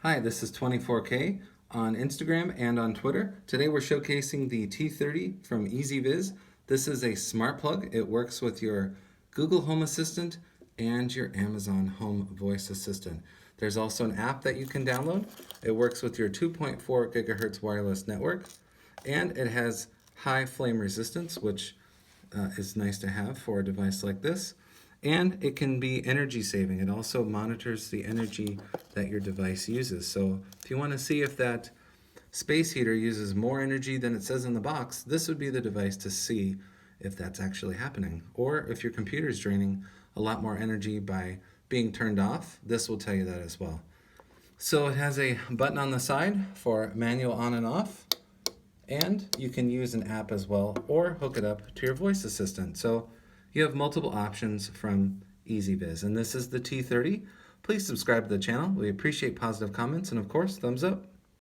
Hi, this is 24K on Instagram and on Twitter. Today we're showcasing the T30 from EZVIZ. This is a smart plug. It works with your Google Home Assistant and your Amazon Home Voice Assistant. There's also an app that you can download. It works with your 2.4 gigahertz wireless network, and it has high flame resistance, which is nice to have for a device like this. And it can be energy saving. It also monitors the energy that your device uses. So if you want to see if that space heater uses more energy than it says in the box, this would be the device to see if that's actually happening. Or if your computer is draining a lot more energy by being turned off, this will tell you that as well. So it has a button on the side for manual on and off, and you can use an app as well or hook it up to your voice assistant. So you have multiple options from EZVIZ, and this is the T30. Please subscribe to the channel. We appreciate positive comments and, of course, thumbs up.